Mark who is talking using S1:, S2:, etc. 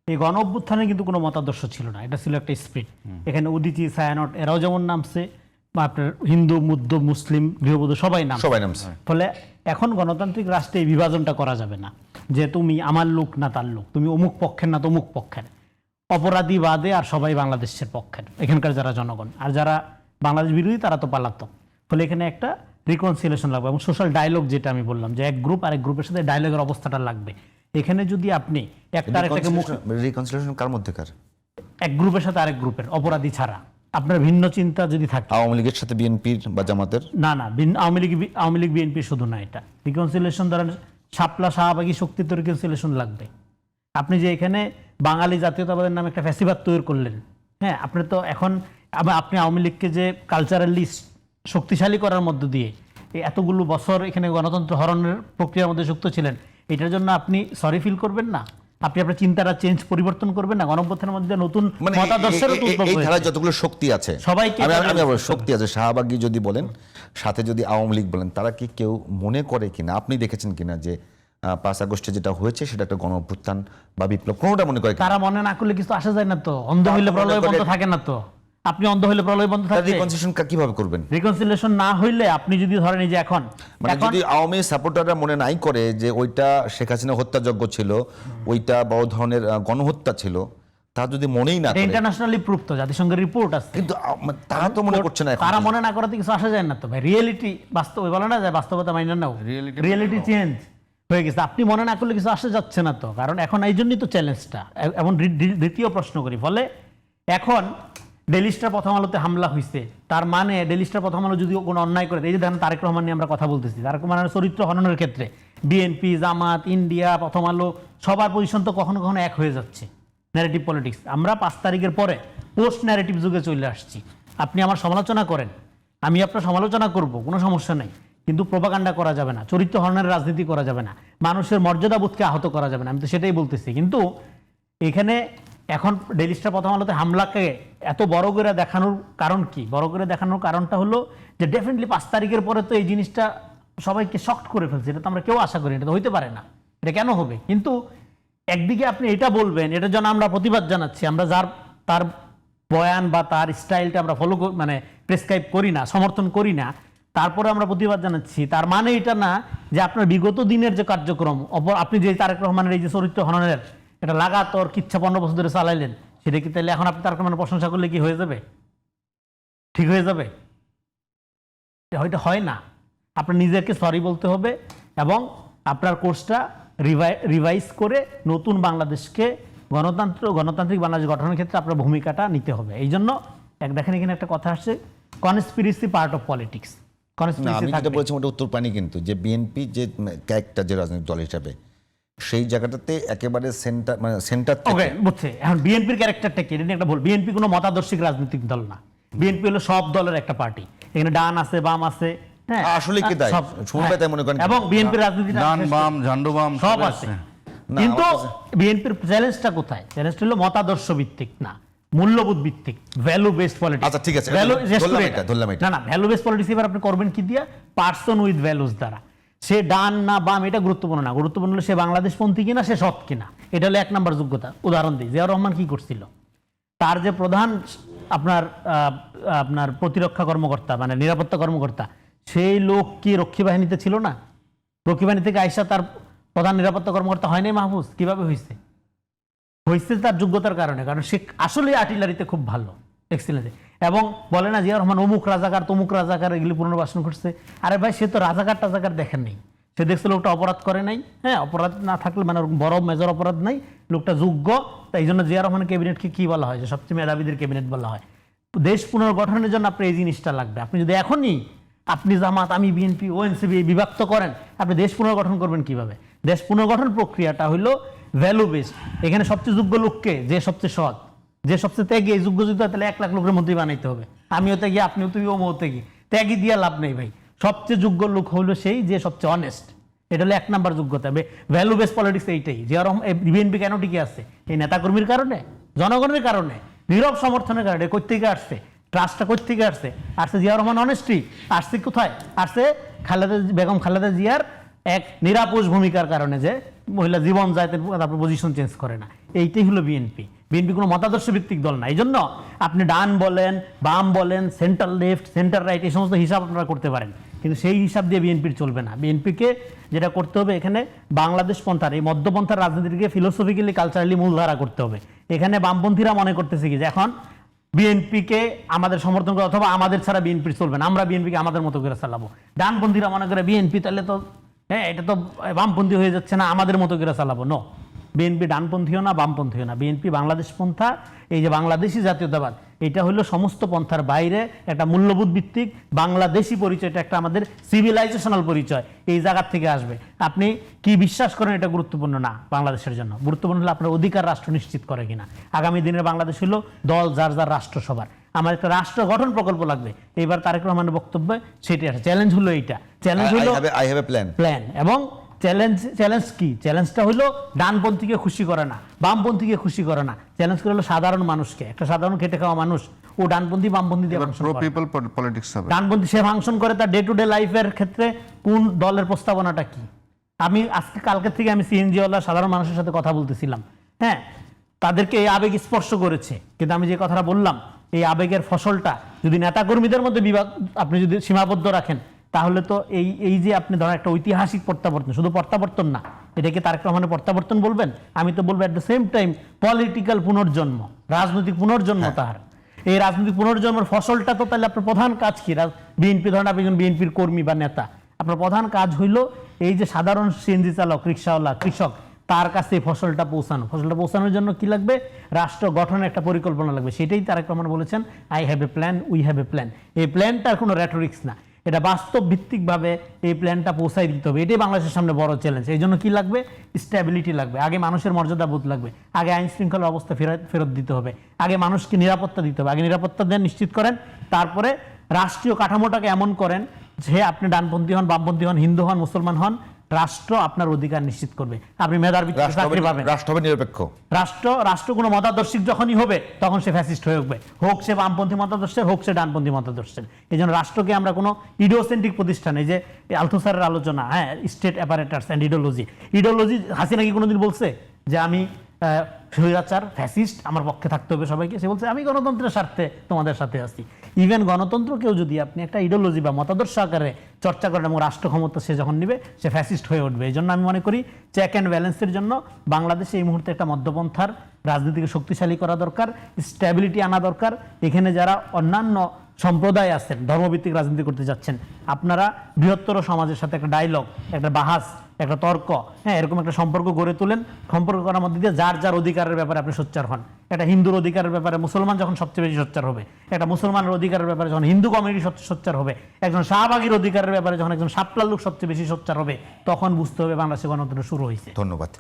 S1: এই গণ অভ্যুত্থানে কিন্তু কোনো মতাদর্শ ছিল না, এটা ছিল একটা স্পিরিট। এখানে উদিচি, ছায়ানট এরাও যেমন নামছে, বা আপনার হিন্দু, মুদ্দ, মুসলিম, গৃহবধূ সবাই নামছে। ফলে এখন গণতান্ত্রিক রাষ্ট্রে এই বিভাজনটা করা যাবে না যে তুমি আমার লোক না তার লোক, তুমি অমুক পক্ষের না তমুক পক্ষের, অপরাধী বাদে আর সবাই বাংলাদেশের পক্ষের, এখানকার যারা জনগণ। আর যারা বাংলাদেশ বিরোধী তারা তো পালাতক। ফলে এখানে একটা রিকনসিলিয়েশন লাগবে এবং সোশ্যাল ডায়লগ, যেটা আমি বললাম যে এক গ্রুপ আরেক গ্রুপের সাথে ডায়লগের অবস্থাটা লাগবে। এখানে যদি আপনি একটা আরেকটাকে
S2: রিকনসিলিয়েশন কার মধ্যেকার?
S1: এক গ্রুপের সাথে আরেক গ্রুপের, অপরাধী ছাড়া, আপনার ভিন্ন চিন্তা যদি থাকে,
S2: আওয়ামী লীগের সাথে বিএনপির বা জামাতের,
S1: না আওয়ামী লীগ বিএনপি শুধু না, এটা রিকনসিলিয়েশন ধরেন শাপলা শাহবাগী শক্তির তো রিকনসিলিয়েশন লাগবে। আপনি যে এখানে বাঙালি জাতীয়তাবাদের নামে একটা ফ্যাসিবাদ তৈরি করলেন, হ্যাঁ, আপনি তো এখন আপনি আওয়ামী লীগকে যে কালচারালি শক্তিশালী করার মধ্য দিয়ে এতগুলো বছর এখানে গণতন্ত্র হরণের প্রক্রিয়ার মধ্যে যুক্ত ছিলেন, এটার জন্য আপনি সরি ফিল করবেন না? আপনি আপনার চিন্তাটা পরিবর্তন করবেন না? গণঅভ্যুত্থানের মধ্যে নতুন মতাদর্শের
S2: এই ধারায় যতগুলো শক্তি আছে,
S1: সবাইকে
S2: শক্তি আছে, শাহবাগী যদি বলেন, সাথে যদি আওয়ামী লীগ বলেন, তারা কি কেউ মনে করে কিনা, আপনি দেখেছেন কিনা যে 5 আগস্টে যেটা হয়েছে সেটা একটা গণঅভ্যুত্থান বা বিপ্লব? কোনোটা মনে করে?
S1: তারা মনে না করলে কিছু আসা যায় না তো। অন্ধ হইলে প্রলয় বন্ধ থাকে না তো। আপনি অন্ধ হইলে প্রলয় বন্ধ থাকে।
S2: রিকনসিলিয়েশন কিভাবে করবেন?
S1: রিকনসিলিয়েশন না হইলে আপনি যদি ধরেন এই যে এখন
S2: যদি আওয়ামী সাপোর্টাররা মনে নাই করে যে ওইটা শেখ হাসিনা হত্যাযজ্ঞ ছিল, ওইটা বড় ধরনের গণহত্যা ছিল, তা যদি মনেই না করে,
S1: ইন্টারন্যাশনালি প্রুফ তো, জাতিসংঘের রিপোর্ট আছে,
S2: কিন্তু তারা তো মনে করছে না।
S1: তারা মনে না করাতে কিছু আসা যায় না তো ভাই। রিয়েলিটি, বাস্তব বলে না যায়, বাস্তবতা মাইনা নাও, রিয়েলিটি চেঞ্জ হয়ে গেছে। আপনি মনে না করলে কিছু আসা যাচ্ছে না তো, কারণ এখন এই জন্যই তো চ্যালেঞ্জটা। এমন দ্বিতীয় প্রশ্ন করি, ফলে এখন ডেইলি স্টার প্রথম আলোতে হামলা হয়েছে, তার মানে ডেইলি স্টার প্রথম আলো যদি কোনো অন্যায় করে, এই যে দেখেন তারেক রহমান নিয়ে আমরা কথা বলতেছি, তারেক রহমানের চরিত্র হননের ক্ষেত্রে বিএনপি, জামাত, ইন্ডিয়া, প্রথম আলো সবার পজিশন তো কখনো কখনো এক হয়ে যাচ্ছে। ন্যারেটিভ পলিটিক্স, আমরা 5 তারিখের পরে পোস্ট ন্যারেটিভ যুগে চলে আসছি। আপনি আমার সমালোচনা করেন, আমি আপনার সমালোচনা করব, কোনো সমস্যা নেই, কিন্তু প্রোপাগান্ডা করা যাবে না, চরিত্র হননের রাজনীতি করা যাবে না, মানুষের মর্যাদাবোধকে আহত করা যাবে না। আমি তো সেটাই বলতেছি। কিন্তু এখানে এখন ডেইলি স্টার প্রথম আলোতে হামলাকে এত বড় করে দেখানোর কারণ কি? বড় করে দেখানোর কারণটা হলো যে ডেফিনেটলি 5 তারিখের পরে তো এই জিনিসটা সবাইকে শক্ট করে ফেলছে। এটা তো আমরা কেউ আশা করি, এটা তো হইতে পারে না, এটা কেন হবে? কিন্তু একদিকে আপনি এটা বলবেন, এটার জন্য আমরা প্রতিবাদ জানাচ্ছি, আমরা তার বয়ান বা তার স্টাইলটা আমরা ফলো মানে প্রেসক্রাইব করি না, সমর্থন করি না, তারপরে আমরা প্রতিবাদ জানাচ্ছি। তার মানে এটা না যে আপনার বিগত দিনের যে কার্যক্রম, আপনি যে তারেক রহমানের এই যে চরিত্র হননের এটা লাগাতার কিচ্ছা 15 বছর ধরে চালাইলেন, সেটা কি তাহলে এখন আপনি তারেক রহমানের প্রশংসা করলে কি হয়ে যাবে? ঠিক হয়ে যাবে? হয়তো হয় না। আপনার নিজেকে সরি বলতে হবে এবং আপনার কোর্সটা রিভাইজ করে নতুন বাংলাদেশকে গণতান্ত্রিক বাংলাদেশ গঠনের ক্ষেত্রে আপনার ভূমিকাটা নিতে হবে। এই জন্য দেখেন এখানে একটা কথা আসছে, কনস্পিরেসি পার্ট অফ পলিটিক্স।
S2: আমি যেটা বলছি ওটা উত্তর পানি, কিন্তু যে বিএনপি যে ক্যারেক্টার যে রাজনৈতিক দল হিসাবে, সেই জায়গাটাতে একেবারে সেন্টার
S1: ওকে বুঝছে। এখন বিএনপির ক্যারেক্টারটা কি, এটা একটা ভুল। বিএনপি কোনো মতাদর্শিক রাজনৈতিক দল না। বিএনপি হলো সব দলের একটা পার্টি। এখানে ডান আছে, বাম আছে, হ্যাঁ,
S2: আসলে কি তাই শুনবে তাই মনে করেন?
S1: এবং বিএনপির রাজনীতি
S3: ডান বাম ঝান্ডু বাম
S1: সব আছে। কিন্তু বিএনপির চ্যালেঞ্জটা কোথায়? চ্যালেঞ্জটা হলো মতাদর্শ ভিত্তিক না, মূল্যবোধ ভিত্তিক, ভ্যালু বেসড পলিটিক্স।
S2: আচ্ছা ঠিক আছে,
S1: ধরলাম এটা। না ভ্যালু বেসড পলিটিক্স এবার আপনি করবেন কি দিয়া? পারসন উইথ ভ্যালুস দ্বারা। সে ডান না বাম এটা গুরুত্বপূর্ণ না, গুরুত্বপূর্ণ হলো সে বাংলাদেশপন্থী কিনা, সে সৎ কিনা। এটা হলো 1 নম্বর যোগ্যতা। উদাহরণ দিই, জিয়াউর রহমান কি করছিল? তার যে প্রধান আপনার প্রতিরক্ষা কর্মকর্তা মানে নিরাপত্তা কর্মকর্তা, সেই লোক কি রক্ষী বাহিনীতে ছিল না? রক্ষী বাহিনী থেকে আইসা তার প্রধান নিরাপত্তা কর্মকর্তা হয় নাই মাহফুজ? কিভাবে হয়েছে? হয়েছে তার যোগ্যতার কারণে, কারণ সে আসলে আর্টিলারিতে খুব ভালো, এক্সিলেন্ট। এবং বলে না জিয়া রহমান অমুক রাজাকার তমুক রাজাকার এগুলি পুনর্বাসন করছে। আরে ভাই, সে তো রাজাকার টাজাকার দেখেন নাই, সে দেখছে লোকটা অপরাধ করে নাই। হ্যাঁ, অপরাধ না থাকলে মানে বড় মেজর অপরাধ নাই, লোকটা যোগ্য। তাই জন্য জিয়া রহমান ক্যাবিনেটকে কি বলা হয়? যে সবচেয়ে মেধাবীদের ক্যাবিনেট বলা হয়। দেশ পুনর্গঠনের জন্য আপনার এই জিনিসটা লাগবে। আপনি যদি এখনই আপনি জামাত, আমি বিএনপি, ওএনসিপি বিভক্ত করেন, আপনি দেশ পুনর্গঠন করবেন কিভাবে? দেশ পুনর্গঠন প্রক্রিয়াটা হলো ভ্যালু বেসড। এখানে সবচেয়ে যোগ্য লোককে, যে সবচেয়ে সৎ, যে সবচেয়ে ত্যাগী, এই যোগ্য যদি তাহলে 1 লাখ লোকের মধ্যেই বানাইতে হবে। আমিও ত্যাগী, আপনিও তুই ও ত্যাগী, ত্যাগী দিয়ে লাভ নেই ভাই। সবচেয়ে যোগ্য লোক হলো সেই যে সবচেয়ে অনেস্ট। এটা হলো 1 নম্বর যোগ্যতা। ভ্যালু বেসড পলিটিক্স এইটাই। জিয়া রহমান বিএনপি কেন টিকে আছে? এই নেতাকর্মীর কারণে, জনগণের কারণে, নীরব সমর্থনের কারণে। কই থেকে আসছে? ট্রাস্টটা কই থেকে আসছে? আসছে জিয়া রহমান অনেস্টি। আসছে কোথায়? আসছে বেগম খালেদা জিয়ার এক নিরাপোষ ভূমিকার কারণে, যে মহিলা জীবন যায় তারপর পজিশন চেঞ্জ করে না। এইটাই হলো বিএনপি। বিএনপি কোনো মতাদর্শ ভিত্তিক দল না। এই জন্য আপনি ডান বলেন, বাম বলেন, সেন্টার লেফট, সেন্টার রাইট, এই সমস্ত হিসাব আপনারা করতে পারেন, কিন্তু সেই হিসাব দিয়ে বিএনপির চলবে না। বিএনপিকে যেটা করতে হবে, এখানে বাংলাদেশ পন্থার, এই মধ্যপন্থার রাজনীতিকে ফিলোসফিক্যালি কালচারালি মূলধারা করতে হবে। এখানে বামপন্থীরা মনে করতেছে কি যে এখন বিএনপিকে আমাদের সমর্থন করে অথবা আমাদের ছাড়া বিএনপি চলবে না, আমরা বিএনপিকে আমাদের মতো করে চালাবো। ডানপন্থীরা মনে করে বিএনপি তাহলে তো এটা তো বামপন্থী হয়ে যাচ্ছে না, আমাদের মতো করে চালাবো। নো, বিএনপি ডানপন্থীও না, বামপন্থীও না। বিএনপি বাংলাদেশ পন্থা, এই যে বাংলাদেশি জাতীয়তাবাদ, এটা হলো সমস্ত পন্থার বাইরে একটা মূল্যবোধ ভিত্তিক বাংলাদেশি পরিচয়টা, একটা আমাদের সিভিলাইজেশনাল পরিচয়, এই জায়গার থেকে আসবে। আপনি কি বিশ্বাস করেন এটা গুরুত্বপূর্ণ না বাংলাদেশের জন্য, গুরুত্বপূর্ণ হলো আপনার অধিকার রাষ্ট্র নিশ্চিত করে কিনা। আগামী দিনের বাংলাদেশ হলো দল যার যার রাষ্ট্র সবার। আমার একটা রাষ্ট্র গঠন প্রকল্প লাগবে। এইবার তারেক রহমানের বক্তব্য সেটাই আছে। চ্যালেঞ্জ হলো এইটা, চ্যালেঞ্জ হলো
S2: আই হ্যাভ এ প্ল্যান
S1: এবং চ্যালেঞ্জ কি? চ্যালেঞ্জটা হলো ডানপন্থীকে খুশি করে না, বামপন্থীকে খুশি করে না, চ্যালেঞ্জ করে হলো সাধারণ মানুষকে। একটা সাধারণ খেটে খাওয়া মানুষ, ও ডানপন্থী বামপন্থী দিয়ে ফাংশন করে। ডানপন্থী সে ফাংশন করে তার ডে টু ডে লাইফের ক্ষেত্রে কোন দলের প্রস্তাবনাটা কি। আমি আজকে কালকে থেকে আমি সিএনজিওয়ালা সাধারণ মানুষের সাথে কথা বলতেছিলাম, হ্যাঁ, তাদেরকে এই আবেগ স্পর্শ করেছে, কিন্তু আমি যে কথাটা বললাম, এই আবেগের ফসলটা যদি নেতাকর্মীদের মধ্যে বিভাগ আপনি যদি সীমাবদ্ধ রাখেন, তাহলে তো এই যে আপনি ধরেন একটা ঐতিহাসিক প্রত্যাবর্তন, শুধু প্রত্যাবর্তন না, এটাকে তারেক রহমানের প্রত্যাবর্তন বলবেন? আমি তো বলবো at the same time political পুনর্জন্ম, রাজনৈতিক পুনর্জন্ম তার। এই রাজনৈতিক পুনর্জন্মের ফসলটা তো তাহলে আপনার প্রধান কাজ কি? বিএনপি ধরেন আপনি বিএনপির কর্মী বা নেতা, আপনার প্রধান কাজ হইল এই যে সাধারণ সিএনজি চালক, রিক্সাওয়ালা, কৃষক, তার কাছে এই ফসলটা পৌঁছানো। ফসলটা পৌঁছানোর জন্য কি লাগবে? রাষ্ট্র গঠনের একটা পরিকল্পনা লাগবে। সেটাই তারেক রহমান বলেছেন, I have a plan, we have a plan. এই প্ল্যানটার কোনো রেটরিক্স না, এটা বাস্তব ভিত্তিকভাবে এই প্ল্যানটা পৌঁছাই দিতে হবে। এটাই বাংলাদেশের সামনে বড় চ্যালেঞ্জ। এই জন্য কি লাগবে? স্ট্যাবিলিটি লাগবে। আগে মানুষের মর্যাদা বোধ লাগবে, আগে আইন শৃঙ্খলার অবস্থা ফেরত দিতে হবে, আগে মানুষকে নিরাপত্তা দিতে হবে। আগে নিরাপত্তা দেন, নিশ্চিত করেন, তারপরে রাষ্ট্রীয় কাঠামোটাকে এমন করেন যে আপনি ডানপন্থী হন, বামপন্থী হন, হিন্দু হন, মুসলমান হন, রাষ্ট্র আপনার অধিকার নিশ্চিত করবে। আপনি মেধার ভিত্তিতে চাকরি পাবেন।
S2: রাষ্ট্র হবে নিরপেক্ষ।
S1: রাষ্ট্র কোনো মতাদর্শিক যখনই হবে, তখন সে ফ্যাসিস্ট হয়ে উঠবে, হোক সে বামপন্থী মতাদর্শের, হোক সে ডানপন্থী মতাদর্শের। এই জন্য রাষ্ট্রকে আমরা কোনো ইডিওসেন্ট্রিক প্রতিষ্ঠান, এই যে আলথুসারের আলোচনা, হ্যাঁ, state apparatus and ideology, Hasina কি কোনোদিন বলছে যে আমি স্বৈরাচার, ফ্যাসিস্ট, আমার পক্ষে থাকতে হবে সবাইকে? সে বলছে আমি গণতন্ত্রের স্বার্থে তোমাদের সাথে আছি। ইভেন গণতন্ত্রকেও যদি আপনি একটা ইডিওলজি বা মতাদর্শ আকারে চর্চা করেন এবং রাষ্ট্র ক্ষমতা সে যখন নিবে, সে ফ্যাসিস্ট হয়ে উঠবে। এই জন্য আমি মনে করি চেক অ্যান্ড ব্যালেন্সের জন্য বাংলাদেশে এই মুহূর্তে একটা মধ্যপন্থার রাজনীতিকে শক্তিশালী করা দরকার, স্ট্যাবিলিটি আনা দরকার। এখানে যারা অন্যান্য সম্প্রদায় আছেন, ধর্মভিত্তিক রাজনীতি করতে যাচ্ছেন, আপনারা বৃহত্তর সমাজের সাথে একটা ডায়লগ, একটা বাহাস, একটা তর্ক, হ্যাঁ, এরকম একটা সম্পর্ক গড়ে তোলেন। সম্পর্ক করার মধ্যে দিয়ে যার যার অধিকারের ব্যাপারে আপনি সোচ্চার হন। একটা হিন্দুর অধিকারের ব্যাপারে মুসলমান যখন সবচেয়ে বেশি সোচ্চার হবে, একটা মুসলমানের অধিকারের ব্যাপারে যখন হিন্দু কমিউনিটি সোচ্চার হবে, একজন শাহবাগীর অধিকারের ব্যাপারে যখন একজন সাপলার লোক সবচেয়ে বেশি সোচ্চার হবে, তখন বুঝতে হবে বাংলাদেশে গণতন্ত্র শুরু হয়েছে।
S2: ধন্যবাদ।